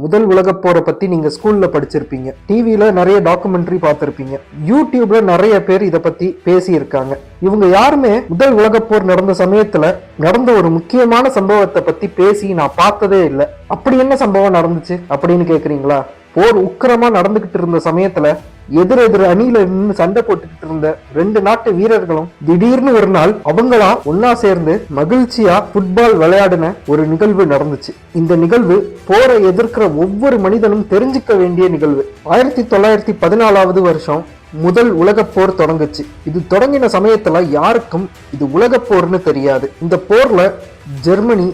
முதல் உலகப் போரை பத்தி நீங்க ஸ்கூல்ல படிச்சிருப்பீங்க, டிவில நிறைய டாக்குமெண்ட்ரி பார்த்திருப்பீங்க, யூடியூப்ல நிறைய பேர் இத பத்தி பேசியிருக்காங்க. இவங்க யாருமே முதல் உலகப் போர் நடந்த சமயத்துல நடந்த ஒரு முக்கியமான சம்பவத்தை பத்தி பேசி நான் பார்த்ததே இல்லை. அப்படி என்ன சம்பவம் நடந்துச்சு அப்படின்னு கேக்குறீங்களா? போர் உக்கிரமா நடந்துகிட்டு இருந்த சமயத்துல எதிர் அணியில நின்று சண்டை போட்டுக்கிட்டு இருந்த ரெண்டு நாட்டு வீரர்களும் திடீர்னு ஒரு நாள் அவங்களா ஒன்னா சேர்ந்து மகிழ்ச்சியா ஃபுட்பால் விளையாடின ஒரு நிகழ்வு நடந்துச்சு. இந்த நிகழ்வு போரை எதிர்க்கிற ஒவ்வொரு மனிதனும் தெரிஞ்சுக்க வேண்டிய நிகழ்வு. 1914 வருஷம் முதல் உலகப் போர் தொடங்குச்சு. இது தொடங்கின சமயத்துல யாருக்கும் இது உலகப் போர்னு தெரியாது. இந்த போர்ல ஜெர்மனி,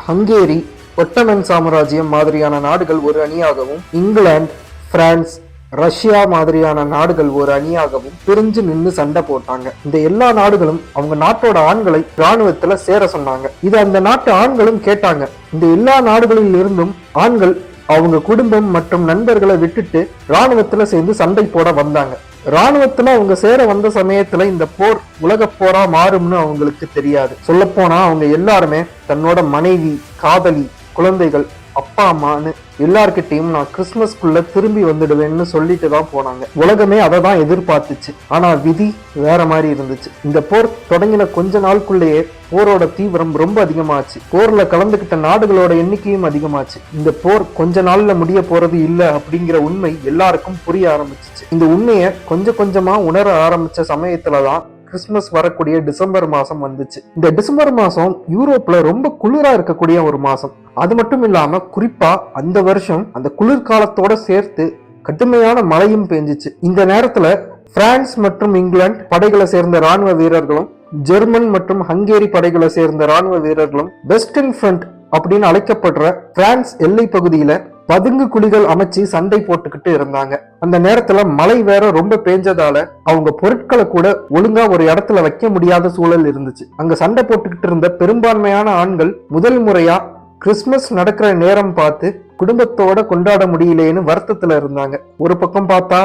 ஹங்கேரி, ஒட்டமன் சாம்ராஜ்யம் மாதிரியான நாடுகள் ஒரு அணியாகவும், இங்கிலாந்து, பிரான்ஸ், ரஷ்யா மாதிரியான நாடுகள் ஒரு அணியாகவும் பிரிஞ்சு நின்று சண்டை போட்டாங்க. இந்த எல்லா நாடுகளும் அவங்க நாட்டோட ஆண்களை இராணுவத்துல சேர சொன்னாங்க. இது அந்த நாட்டு ஆண்களும் கேட்டாங்க. இந்த எல்லா நாடுகளில் இருந்தும் ஆண்கள் அவங்க குடும்பம் மற்றும் நண்பர்களை விட்டுட்டு இராணுவத்துல சேர்ந்து சண்டை போட வந்தாங்க. இராணுவத்துல அவங்க சேர வந்த சமயத்துல இந்த போர் உலக போரா மாறும்னு அவங்களுக்கு தெரியாது. சொல்ல போனா அவங்க எல்லாருமே தன்னோட மனைவி, காதலி, குழந்தைகள், அப்பா அம்மான்னு எல்லார்கிட்டையும் நான் கிறிஸ்துமஸ்குள்ள திரும்பி வந்துடுவேன்னு சொல்லிட்டு தான் போனாங்க. உலகமே அதை தான் எதிர்பார்த்துச்சு. ஆனா விதி வேற மாதிரி இருந்துச்சு. இந்த போர் தொடங்கின கொஞ்ச நாளுக்குள்ளேயே போரோட தீவிரம் ரொம்ப அதிகமாச்சு. போர்ல கலந்துகிட்ட நாடுகளோட எண்ணிக்கையும் அதிகமாச்சு. இந்த போர் கொஞ்ச நாள்ல முடிய போறது இல்ல அப்படிங்கிற உண்மை எல்லாருக்கும் புரிய ஆரம்பிச்சிச்சு. இந்த உண்மையை கொஞ்சம் கொஞ்சமா உணர ஆரம்பிச்ச சமயத்துலதான் கிறிஸ்துமஸ் வரக்கூடிய டிசம்பர் மாசம் வந்துச்சு. இந்த டிசம்பர் மாசம் யூரோப்ல ரொம்ப குளிரா இருக்கக்கூடிய ஒரு மாசம். அது மட்டும் இல்லாம குறிப்பா அந்த வருஷம் அந்த குளிர்காலத்தோட சேர்த்து கடுமையான மழையும் பெஞ்சிச்சு. இந்த நேரத்துல பிரான்ஸ் மற்றும் இங்கிலாந்து படைகளை சேர்ந்த ராணுவ வீரர்களும், ஜெர்மன் மற்றும் ஹங்கேரி படைகளை சேர்ந்த ராணுவ வீரர்களும் வெஸ்டர்ன் ஃப்ரண்ட் அப்படின்னு அழைக்கப்படுற பிரான்ஸ் எல்லை பகுதியில பதுங்கு குழிகள் அமைச்சு சண்டை போட்டுக்கிட்டு இருந்தாங்க. அந்த நேரத்துல மழை வேற ரொம்ப பேஞ்சதால அவங்க பொருட்களை கூட ஒழுங்கா ஒரு இடத்துல வைக்க முடியாத சூழல் இருந்துச்சு. அங்க சண்டை போட்டுக்கிட்டு இருந்த பெரும்பான்மையான ஆண்கள் முதல் முறையா கிறிஸ்துமஸ் நடக்கிற நேரம் பார்த்து குடும்பத்தோட கொண்டாட முடியலேன்னு வருத்தத்துல இருந்தாங்க. ஒரு பக்கம் பார்த்தா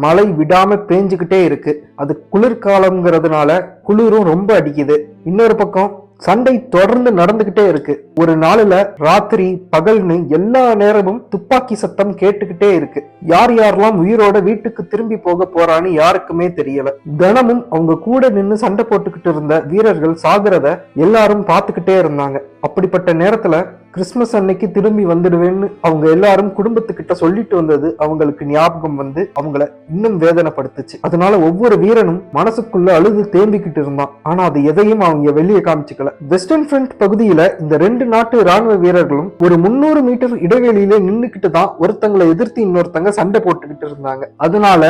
மழை விடாம பேஞ்சுக்கிட்டே இருக்கு. அது குளிர்காலம்ங்கிறதுனால குளிரும் ரொம்ப அடிக்குது. இன்னொரு பக்கம் சண்டை தொடர்ந்து நடந்துகிட்டே இருக்கு. ஒரு நாளுல ராத்திரி பகல்னு எல்லா நேரமும் துப்பாக்கி சத்தம் கேட்டுக்கிட்டே இருக்கு. யார் யாரெல்லாம் உயிரோட வீட்டுக்கு திரும்பி போக போறான்னு யாருக்குமே தெரியல. தினமும் அவங்க கூட நின்று சண்டை போட்டுக்கிட்டு இருந்த வீரர்கள் சாகுறத எல்லாரும் பார்த்துக்கிட்டே இருந்தாங்க. அப்படிப்பட்ட நேரத்துல கிறிஸ்துமஸ் அன்னைக்கு திரும்பி வந்துடுவேன்னு அவங்க எல்லாரும் குடும்பத்துக்கிட்ட சொல்லிட்டு வந்தது அவங்களுக்கு ஞாபகம் வந்து அவங்கள இன்னும் வேதனைப்படுத்துச்சு. அதனால ஒவ்வொரு வீரனும் மனசுக்குள்ள அழுது தேம்பிக்கிட்டு இருந்தான். ஆனா அது எதையும் அவங்க வெளியே காமிச்சுக்கல. வெஸ்டர்ன் ஃப்ரண்ட் பகுதியில இந்த ரெண்டு நாட்டு ராணுவ வீரர்களும் ஒரு 300 மீட்டர் இடைவெளியில நின்னுக்கிட்டு தான் ஒருத்தங்களை எதிர்த்து இன்னொருத்தங்க சண்டை போட்டுக்கிட்டு இருந்தாங்க. அதனால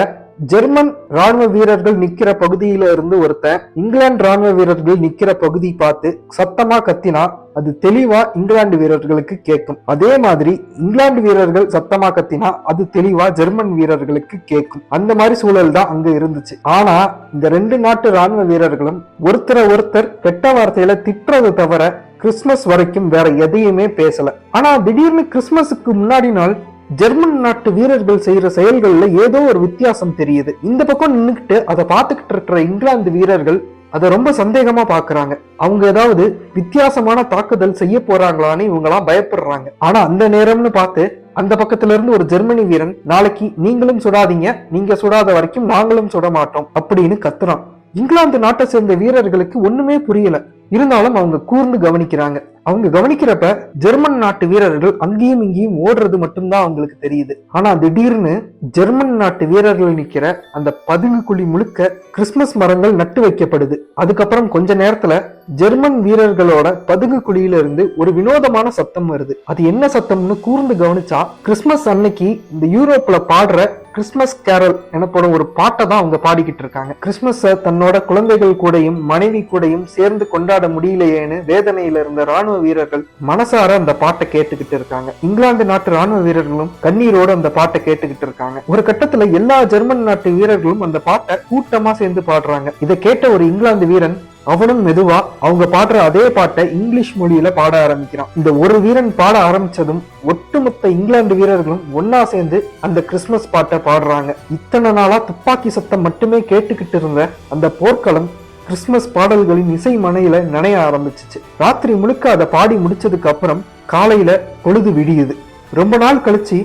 ஜெர்மன் ராணுவ வீரர்கள் நிக்கிற பகுதியில இருந்து ஒருத்தன் இங்கிலாந்து ராணுவ வீரர்கள் நிக்கிற பகுதி பார்த்து சத்தமா கத்தினா அது தெளிவா இங்கிலாந்து வீரர்களுக்கு கேட்கும். அதே மாதிரி இங்கிலாந்து வீரர்கள் சத்தமா கத்தினா அது தெளிவா ஜெர்மன் வீரர்களுக்கு கேட்கும். அந்த மாதிரி சூழல் தான் அங்க இருந்துச்சு. ஆனா இந்த ரெண்டு நாட்டு ராணுவ வீரர்களும் ஒருத்தர் கெட்ட வார்த்தையில திட்டுறது தவிர கிறிஸ்துமஸ் வரைக்கும் வேற எதையுமே பேசல. ஆனா திடீர்னு கிறிஸ்துமஸுக்கு முன்னாடி நாள் ஜெர்மன் நாட்டு வீரர்கள் செய்யற செயல்கள்ல ஏதோ ஒரு வித்தியாசம் தெரியுது. இந்த பக்கம் நின்னுக்கிட்டு அதை பார்த்துக்கிட்டு இருக்கிற இங்கிலாந்து வீரர்கள் அதை ரொம்ப சந்தேகமா பாக்குறாங்க. அவங்க ஏதாவது வித்தியாசமான தாக்குதல் செய்ய போறாங்களான்னு இவங்கெல்லாம் பயப்படுறாங்க. ஆனா அந்த நேரம்னு பார்த்து அந்த பக்கத்துல இருந்து ஒரு ஜெர்மனி வீரன், நாளைக்கு நீங்களும் சுடாதீங்க, நீங்க சுடாத வரைக்கும் நாங்களும் சுட மாட்டோம் அப்படின்னு கத்துறான். இங்கிலாந்து நாட்டை சேர்ந்த வீரர்களுக்கு ஒண்ணுமே புரியல. இருந்தாலும் அவங்க கூர்ந்து கவனிக்கிறாங்க. அவங்க கவனிக்கிறப்ப ஜெர்மன் நாட்டு வீரர்கள் அங்கேயும் இங்கேயும் ஓடுறது மட்டும்தான் அவங்களுக்கு தெரியுது. ஆனா திடீர்னு ஜெர்மன் நாட்டு வீரர்கள் நிக்கிற அந்த பதுங்கு குழி முழுக்க கிறிஸ்துமஸ் மரங்கள் நட்டு வைக்கப்படுது. அதுக்கப்புறம் கொஞ்ச நேரத்துல ஜெர்மன் வீரர்களோட பதுங்கு குழியில இருந்து ஒரு வினோதமான சத்தம் வருது. அது என்ன சத்தம்னு கூர்ந்து கவனிச்சா கிறிஸ்துமஸ் அன்னைக்கு இந்த யூரோப்ல பாடுற கிறிஸ்துமஸ் கேரல் எனப்படும் ஒரு பாட்டை தான் அவங்க பாடிக்கிட்டு இருக்காங்க. கிறிஸ்துமஸ் தன்னோட குழந்தைகள் கூடயும் மனைவி கூடயும் சேர்ந்து கொண்டாட முடியலையேன்னு வேதனையில இருந்த ராணுவ வீரர்கள் மனசார அந்த பாட்டை கேட்டுக்கிட்டு இருக்காங்க. இங்கிலாந்து நாட்டு ராணுவ வீரர்களும் கண்ணீரோடு அந்த பாட்டை கேட்டுக்கிட்டு இருக்காங்க. ஒரு கட்டத்துல எல்லா ஜெர்மன் நாட்டு வீரர்களும் அந்த பாட்டை கூட்டமா சேர்ந்து பாடுறாங்க. இதை கேட்ட ஒரு இங்கிலாந்து வீரன் அவனும் மெதுவா அவங்க பாடுற அதே பாட்டை இங்கிலீஷ் மொழியில பாட ஆரம்பிக்கிறான். இந்த ஒரு வீரன் பாட ஆரம்பிச்சதும் ஒட்டுமொத்த இங்கிலாந்து வீரர்களும் ஒன்னா சேர்ந்து அந்த கிறிஸ்துமஸ் பாட்டை பாடுறாங்க. இத்தனை நாளா துப்பாக்கி சத்தம் மட்டுமே கேட்டுக்கிட்டு இருந்த அந்த போர்க்களம் கிறிஸ்துமஸ் பாடல்களின் இசை மனையில நனைய ஆரம்பிச்சிச்சு. ராத்திரி முழுக்க அதை பாடி முடிச்சதுக்கு அப்புறம் காலையில பொழுது விடியுது. ரொம்ப நாள் கழிச்சு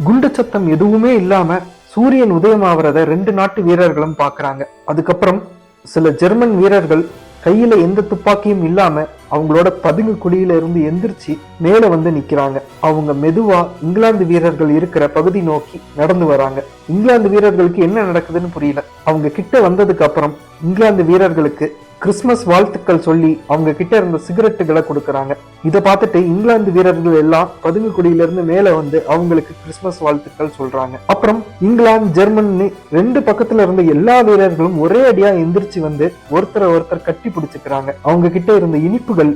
குண்டு சத்தம் எதுவுமே இல்லாம சூரியன் உதயமாவறத 2 நாட்டு வீரர்களும் பாக்குறாங்க. அதுக்கப்புறம் சில ஜெர்மன் வீரர்கள் கையில எந்த துப்பாக்கியும் இல்லாம அவங்களோட பதுங்கு குழியில இருந்து எந்திரிச்சு மேல வந்து நிக்கிறாங்க. அவங்க மெதுவா இங்கிலாந்து வீரர்கள் இருக்கிற பகுதி நோக்கி நடந்து வராங்க. இங்கிலாந்து வீரர்களுக்கு என்ன நடக்குதுன்னு புரியல. அவங்க கிட்ட வந்ததுக்கு அப்புறம் இங்கிலாந்து வீரர்களுக்கு கிறிஸ்துமஸ் வாழ்த்துக்கள் சொல்லி அவங்க கிட்ட இருந்த சிகரெட்டுகளை கொடுக்கறாங்க. இதை பார்த்துட்டு இங்கிலாந்து வீரர்கள் எல்லாம் பதுங்கு குடியில இருந்து மேல வந்து அவங்களுக்கு கிறிஸ்துமஸ் வாழ்த்துக்கள் சொல்றாங்க. அப்புறம் இங்கிலாந்து ஜெர்மனி 2 பக்கத்துல இருந்த எல்லா வீரர்களும் ஒரே அடியா எந்திரிச்சு வந்து ஒருத்தர் கட்டி பிடிச்சுக்கிறாங்க. அவங்க கிட்ட இருந்த இனிப்புகள்,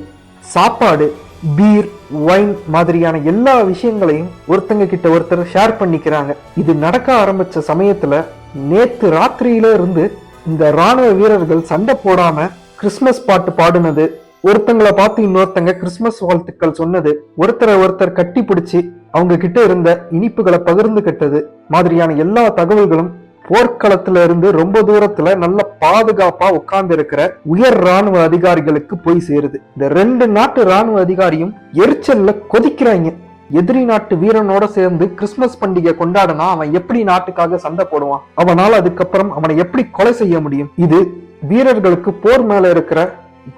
சாப்பாடு, பீர், வைன் மாதிரியான எல்லா விஷயங்களையும் ஒருத்தங்க கிட்ட ஒருத்தர் ஷேர் பண்ணிக்கிறாங்க. இது நடக்க ஆரம்பிச்ச சமயத்துல நேத்து ராத்திரியில இருந்து இந்த ராணுவ வீரர்கள் சண்டை போடாம கிறிஸ்துமஸ் பாட்டு பாடுனது, ஒருத்தங்களை பார்த்து இன்னொருத்தங்க கிறிஸ்துமஸ் வாழ்த்துக்கள் சொன்னது, ஒருத்தர் கட்டி பிடிச்சி அவங்க கிட்ட இருந்த இனிப்புகளை பகிர்ந்துகிட்டது மாதிரியான எல்லா தகவல்களும் போர்க்களத்துல இருந்து ரொம்ப தூரத்துல நல்ல பாதுகாப்பா உட்கார்ந்து இருக்கிற உயர் ராணுவ அதிகாரிகளுக்கு போய் சேருது. இந்த 2 நாட்டு ராணுவ அதிகாரியும் எரிச்சல்ல கொதிக்கிறாங்க. எதிரி நாட்டு வீரனோட சேர்ந்து கிறிஸ்துமஸ் பண்டிகை கொண்டாடினா அவன் எப்படி நாட்டுக்காக சண்டை போடுவான்? அவனால அதுக்கப்புறம் அவனை எப்படி கொலை செய்ய முடியும்? இது வீரர்களுக்கு போர் மேல இருக்கிற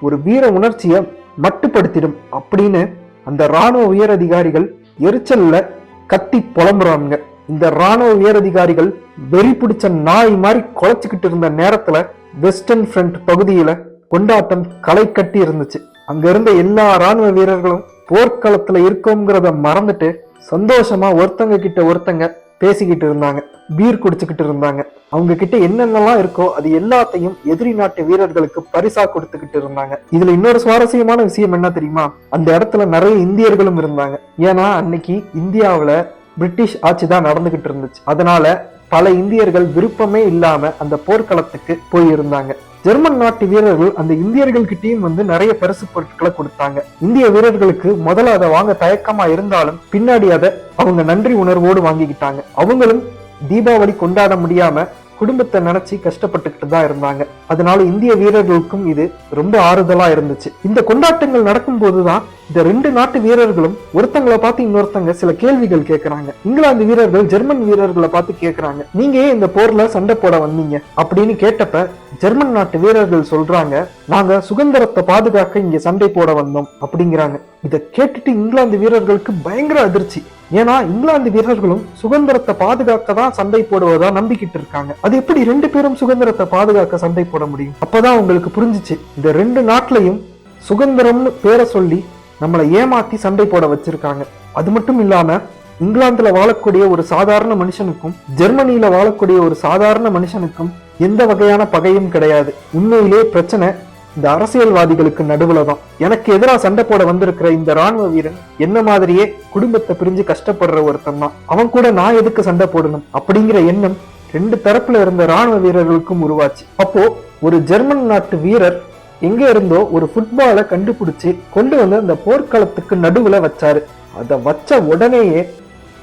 ஒரு வீர உணர்ச்சியை மட்டுப்படுத்திடும் அப்படின்னு அந்த ராணுவ உயர் அதிகாரிகள் எரிச்சல்ல கத்தி புலம்புறாங்க. இந்த ராணுவ உயர் அதிகாரிகள் வெறி பிடிச்ச நாய் மாதிரி குலைச்சுக்கிட்டு இருந்த நேரத்துல வெஸ்டர்ன் ஃப்ரண்ட் பகுதியில கொண்டாட்டம் களை கட்டி இருந்துச்சு. அங்க இருந்த எல்லா ராணுவ வீரர்களும் போர்க்களத்துல இருக்கோங்கிறத மறந்துட்டு சந்தோஷமா ஒருத்தங்க கிட்ட ஒருத்தங்க பேசிக்கிட்டு இருந்தாங்க, பீர் குடிச்சுக்கிட்டு இருந்தாங்க. அவங்க கிட்ட என்னென்னலாம் இருக்கோ அது எல்லாத்தையும் எதிரி நாட்டு வீரர்களுக்கு பரிசா கொடுத்துக்கிட்டு இருந்தாங்க. இதுல இன்னொரு சுவாரஸ்யமான விஷயம் என்ன தெரியுமா? அந்த இடத்துல நிறைய இந்தியர்களும் இருந்தாங்க. ஏன்னா அன்னைக்கு இந்தியாவில பிரிட்டிஷ் ஆட்சி தான் நடந்துகிட்டு இருந்துச்சு. அதனால பல இந்தியர்கள் விருப்பமே இல்லாம அந்த போர்க்களத்துக்கு போயிருந்தாங்க. ஜெர்மன் நாட்டு வீரர்கள் அந்த இந்தியர்கள் கிட்டயும் வந்து நிறைய பரிசு பொருட்களை கொடுத்தாங்க. இந்திய வீரர்களுக்கு முதல்ல அதை வாங்க தயக்கமா இருந்தாலும் பின்னாடி அதை அவங்க நன்றி உணர்வோடு வாங்கிக்கிட்டாங்க. அவங்களும் தீபாவளி கொண்டாட முடியாம குடும்பத்தை நினைச்சு கஷ்டப்பட்டுக்கிட்டு தான் இருந்தாங்க. அதனால இந்திய வீரர்களுக்கும் இது ரொம்ப ஆறுதலா இருந்துச்சு. இந்த கொண்டாட்டங்கள் நடக்கும் போதுதான் இந்த 2 நாட்டு வீரர்களும் ஒருத்தங்களை பார்த்து இன்னொருத்தங்க சில கேள்விகள் கேட்கறாங்க. இங்கிலாந்து வீரர்கள் ஜெர்மன் வீரர்களை பார்த்து கேட்கறாங்க, நீங்க ஏன் இந்த போர்ல சண்டை போட வந்தீங்க அப்படின்னு கேட்டப்ப ஜெர்மன் நாட்டு வீரர்கள் சொல்றாங்க, நாங்க சுதந்திரத்தை பாதுகாக்க இங்க சண்டை போட வந்தோம் அப்படிங்கிறாங்க. இதை கேட்டுட்டு இங்கிலாந்து வீரர்களுக்கு பயங்கர அதிர்ச்சி. ஏன்னா இங்கிலாந்து வீரர்களும் சுதந்திரத்தை பாதுகாக்க தான் சண்டை போடுவதா நம்பிக்கிட்டு இருக்காங்க. அது எப்படி 2 பேரும் சுதந்திரத்தை பாதுகாக்க சண்டை போட முடியும்? அப்பதான் உங்களுக்கு புரிஞ்சிச்சு, இந்த 2 நாட்டிலையும் சுதந்திரம்னு பேரை சொல்லி நம்மளை ஏமாத்தி சண்டை போட வச்சிருக்காங்க. அது மட்டும் இல்லாம இங்கிலாந்துல வாழக்கூடிய ஒரு சாதாரண மனுஷனுக்கும் ஜெர்மனியில வாழக்கூடிய ஒரு சாதாரண மனுஷனுக்கும் எந்த வகையான பகையும் கிடையாது. உண்மையிலே பிரச்சனை இந்த அரசியல்வாதிகளுக்கு நடுவுல தான். எனக்கு எதிராக சண்டை போட வந்திருக்கிற இந்த ராணுவ வீரன் என்ன மாதிரியே குடும்பத்தை பிரிஞ்சு கஷ்டப்படுற ஒருத்தன் தான். அவன் கூட நான் எதுக்கு சண்டை போடணும் அப்படிங்கிற எண்ணம் 2 தரப்புல இருந்த ராணுவ வீரர்களுக்கும் உருவாச்சு. அப்போ ஒரு ஜெர்மன் நாட்டு வீரர் எங்க இருந்தோ ஒரு ஃபுட்பாலை கண்டுபிடிச்சு கொண்டு வந்து அந்த போர்க்களத்துக்கு நடுவுல வச்சாரு. அதை வச்ச உடனேயே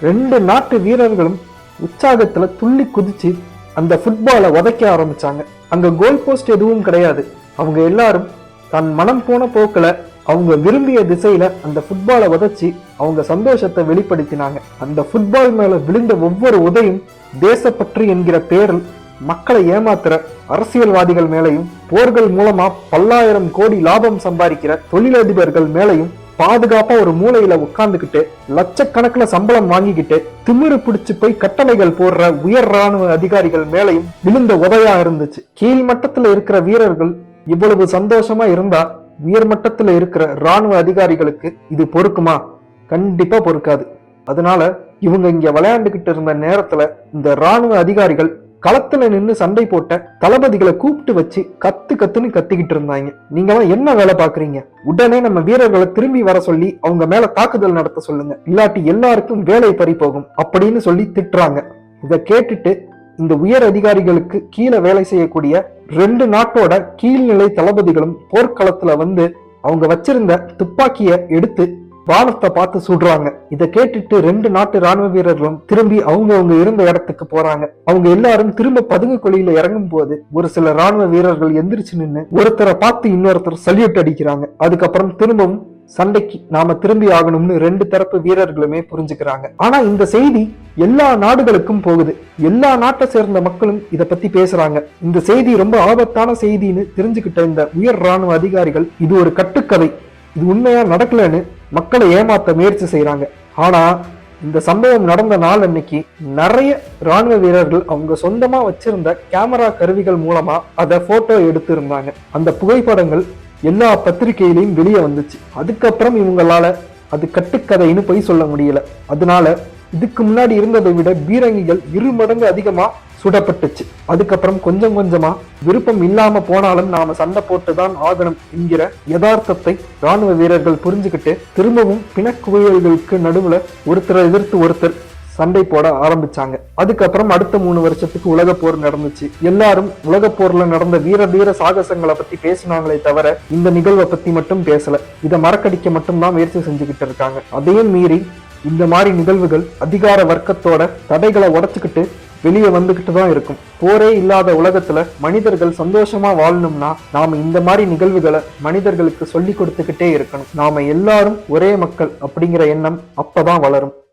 2 நாட்டு வீரர்களும் உற்சாகத்துல துள்ளி குதிச்சு அந்த ஃபுட்பாலை உதைக்க ஆரம்பிச்சாங்க. அங்க கோல் போஸ்ட் எதுவும் கிடையாது. அவங்க எல்லாரும் தன் மனம் போன போக்குல அவங்க விரும்பிய திசையில அந்த ஃபுட்பாலை உதைச்சி அவங்க சந்தோஷத்தை வெளிப்படுத்தினாங்க. அந்த ஃபுட்பால் மேல விழுந்த ஒவ்வொரு உதையும் தேசப்பற்று என்கிற பேரில் மக்களை ஏமாத்துற அரசியல்வாதிகள் மேலையும் போர்கள் மூலமா பல்லாயிரம் கோடி லாபம் சம்பாதிக்கிற தொழிலதிபர்கள் மேலையும் பாதுகாப்பா ஒரு மூலையில உட்கார்ந்துகிட்டு லட்சக்கணக்கில் சம்பளம் வாங்கிக்கிட்டு திமிரு பிடிச்சு போய் கட்டளைகள் போடுற உயர் ராணுவ அதிகாரிகள் மேலையும் விழுந்த உதையா இருந்துச்சு. கீழ் மட்டத்துல இருக்கிற வீரர்கள் இவ்வளவு சந்தோஷமா இருந்தா உயர் மட்டத்துல இருக்கிற ராணுவ அதிகாரிகளுக்கு இது பொறுக்குமா? கண்டிப்பா பொறுக்காது. அதனால இவங்க இங்க விளையாண்டுகிட்டு இருந்த நேரத்துல இந்த ராணுவ அதிகாரிகள் களத்துல நின்று சண்டை போட்ட தளபதிகளை கூப்பிட்டு வச்சு கத்துன்னு கத்திக்கிட்டு இருந்தாங்க. நீங்க என்ன வேலை பாக்குறீங்க? உடனே நம்ம வீரர்களை திரும்பி வர சொல்லி அவங்க மேல தாக்குதல் நடத்த சொல்லுங்க, இல்லாட்டி எல்லாருக்கும் வேலை பறி போகும் அப்படின்னு சொல்லி திட்டுறாங்க. இதை கேட்டுட்டு இந்த உயர் அதிகாரிகளுக்கு கீழே வேலை செய்யக்கூடிய 2 நாட்டோட கீழ்நிலை தளபதிகளும் போர்க்களத்துல வந்து அவங்க வச்சிருந்த துப்பாக்கிய எடுத்து வானத்தை பார்த்து சுடுறாங்க. இதை கேட்டுட்டு 2 நாட்டு ராணுவ வீரர்களும் திரும்பி அவங்க இருந்த இடத்துக்கு போறாங்க. அவங்க எல்லாரும் திரும்ப பதுங்கு குழியில இறங்கும் போது ஒரு சில ராணுவ வீரர்கள் எந்திரிச்சு நின்று ஒருத்தரை பார்த்து இன்னொருத்தர் சல்யூட் அடிக்கிறாங்க. அதுக்கப்புறம் திரும்பவும் சண்டைக்கு நாம திரும்பி ஆகணும்னு ரெண்டு தரப்பு வீரர்களுமே புரிஞ்சுக்கிறாங்க. ஆனா இந்த செய்தி எல்லா நாடுகளுக்கும் போகுது. எல்லா நாட்டை சேர்ந்த மக்களும் இத பத்தி பேசுறாங்க. இந்த செய்தி ரொம்ப ஆபத்தான செய்தின்னு தெரிஞ்சுக்கிட்ட இந்த உயர் ராணுவ அதிகாரிகள் இது ஒரு கட்டுக்கதை, இது உண்மையா நடக்கலன்னு மக்களை ஏமாத்த முயற்சி செய்யறாங்க. ஆனா இந்த சம்பவம் நடந்த நாள் அன்னைக்கு நிறைய ராணுவ வீரர்கள் அவங்க சொந்தமா வச்சிருந்த கேமரா கருவிகள் மூலமா அதை போட்டோ எடுத்து இருந்தாங்க. அந்த புகைப்படங்கள் எல்லா பத்திரிகையிலையும் வெளியே வந்துச்சு. அதுக்கப்புறம் இவங்களால அது கட்டுக்கதைன்னு போய் சொல்ல முடியல. அதனால இதுக்கு முன்னாடி இருந்ததை விட பீரங்கிகள் 2 மடங்கு அதிகமா சுடப்பட்டுச்சு. அதுக்கப்புறம் கொஞ்சம் கொஞ்சமா விருப்பம் இல்லாம போனாலும் நாம சண்டை போட்டுதான் ஆகணும் என்கிற யதார்த்தத்தை ராணுவ வீரர்கள் புரிஞ்சுக்கிட்டு திரும்பவும் பிணக்குவியல்களுக்கு நடுவுல ஒருத்தரை எதிர்த்து ஒருத்தர் சண்டை போட ஆரம்பிச்சாங்க. அதுக்கப்புறம் அடுத்த 3 வருஷத்துக்கு உலக போர் நடந்துச்சு. எல்லாரும் உலக போர்ல நடந்த வீர சாகசங்களை பத்தி பேசினாங்களே தவிர இந்த நிகழ்வை பத்தி மட்டும் பேசல. இதை மறக்கடிக்க மட்டும்தான் முயற்சி செஞ்சுக்கிட்டு இருக்காங்க. அதையும் மீறி இந்த மாதிரி நிகழ்வுகள் அதிகார வர்க்கத்தோட தடைகளை உடைச்சுக்கிட்டு வெளியே வந்துகிட்டு தான் இருக்கும். போரே இல்லாத உலகத்துல மனிதர்கள் சந்தோஷமா வாழணும்னா நாம இந்த மாதிரி நிகழ்வுகளை மனிதர்களுக்கு சொல்லி கொடுத்துக்கிட்டே இருக்கணும். நாம எல்லாரும் ஒரே மக்கள் அப்படிங்கிற எண்ணம் அப்பதான் வளரும்.